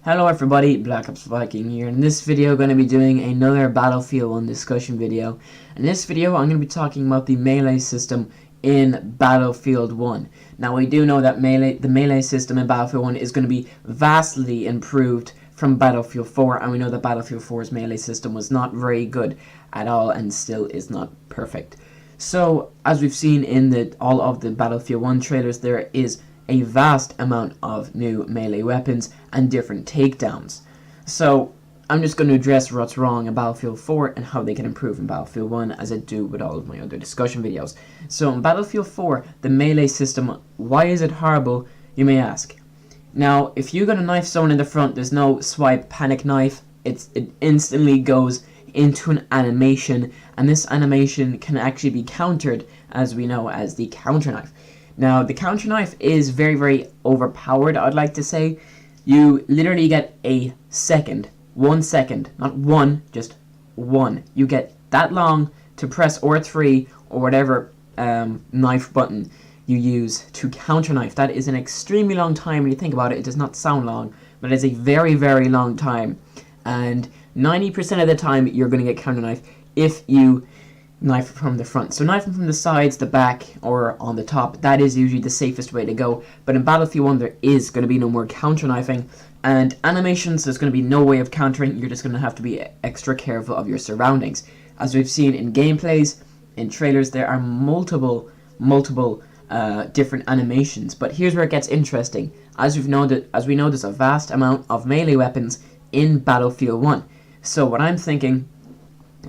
Hello everybody, Black Ops Viking here. In this video, I'm going to be doing another Battlefield 1 discussion video. In this video, I'm going to be talking about the melee system in Battlefield 1. Now, we do know that the melee system in Battlefield 1 is going to be vastly improved from Battlefield 4, and we know that Battlefield 4's melee system was not very good at all and still is not perfect. So, as we've seen in all of the Battlefield 1 trailers, there is a vast amount of new melee weapons and different takedowns. So I'm just going to address what's wrong in Battlefield 4 and how they can improve in Battlefield 1, as I do with all of my other discussion videos. So in Battlefield 4, the melee system, why is it horrible, you may ask. Now, if you got a knife someone in the front, there's no swipe panic knife. It instantly goes into an animation, and this animation can actually be countered, as we know, as the counter knife. Now, the counter knife is very, very overpowered, I'd like to say. You literally get a second, 1 second, not one, just one. You get that long to press R3 or whatever knife button you use to counter knife. That is an extremely long time when you think about it. It does not sound long, but it is a very, very long time. And 90% of the time, you're going to get counter knife if you knife from the front. So knifing from the sides, the back, or on the top, that is usually the safest way to go. But in Battlefield 1, there is going to be no more counter knifing, and animations, there's going to be no way of countering. You're just going to have to be extra careful of your surroundings. As we've seen in gameplays, in trailers, there are multiple different animations. But here's where it gets interesting. As we know, there's a vast amount of melee weapons in Battlefield 1. So what I'm thinking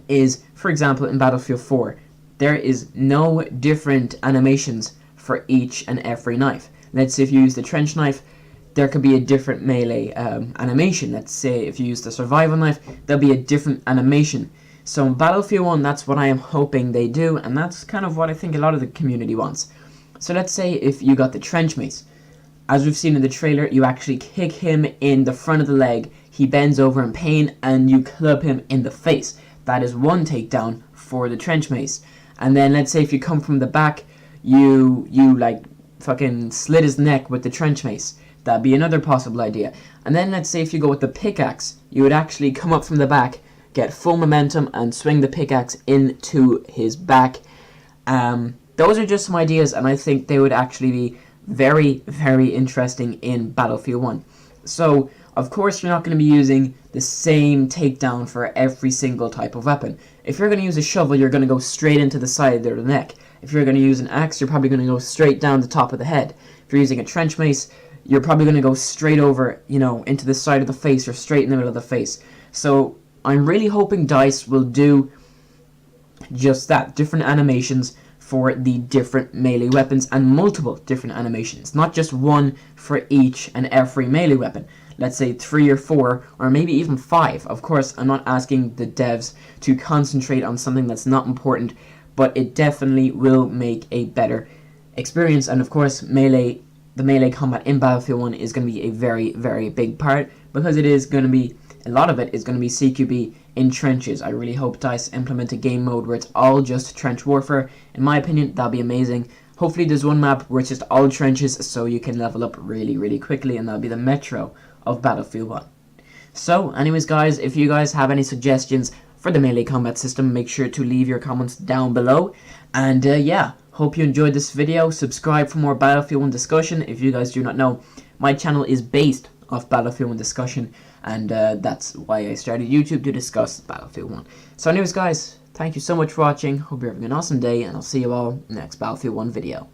is, for example, in Battlefield 4, there is no different animations for each and every knife. Let's say if you use the trench knife, there could be a different melee animation. Let's say if you use the survival knife, there'll be a different animation. So in Battlefield 1, that's what I am hoping they do, and that's kind of what I think a lot of the community wants. So let's say if you got the trench mace. As we've seen in the trailer, you actually kick him in the front of the leg, he bends over in pain, and you club him in the face. That is one takedown for the trench mace. And then let's say if you come from the back, you like fucking slit his neck with the trench mace. That'd be another possible idea. And then let's say if you go with the pickaxe, you would actually come up from the back, get full momentum, and swing the pickaxe into his back. Those are just some ideas, and I think they would actually be very, very interesting in Battlefield 1. So, of course, you're not going to be using the same takedown for every single type of weapon. If you're going to use a shovel, you're going to go straight into the side of the neck. If you're going to use an axe, you're probably going to go straight down the top of the head. If you're using a trench mace, you're probably going to go straight over, into the side of the face or straight in the middle of the face. So, I'm really hoping DICE will do just that, different animations for the different melee weapons, and multiple different animations, not just one for each and every melee weapon. Let's say 3 or 4, or maybe even 5. Of course, I'm not asking the devs to concentrate on something that's not important, but it definitely will make a better experience. And of course, the melee combat in Battlefield 1 is going to be a very, very big part, because it is going to be, a lot of it is going to be CQB in trenches. I really hope DICE implement a game mode where it's all just trench warfare. In my opinion, that'll be amazing. Hopefully there's one map where it's just all trenches, so you can level up really, really quickly, and that'll be the Metro of Battlefield 1. So, anyways guys, if you guys have any suggestions for the melee combat system, make sure to leave your comments down below. And yeah, hope you enjoyed this video. Subscribe for more Battlefield 1 discussion. If you guys do not know, my channel is based off Battlefield 1 discussion, and that's why I started YouTube, to discuss Battlefield 1. So anyways guys, thank you so much for watching. Hope you're having an awesome day, and I'll see you all in the next Battlefield 1 video.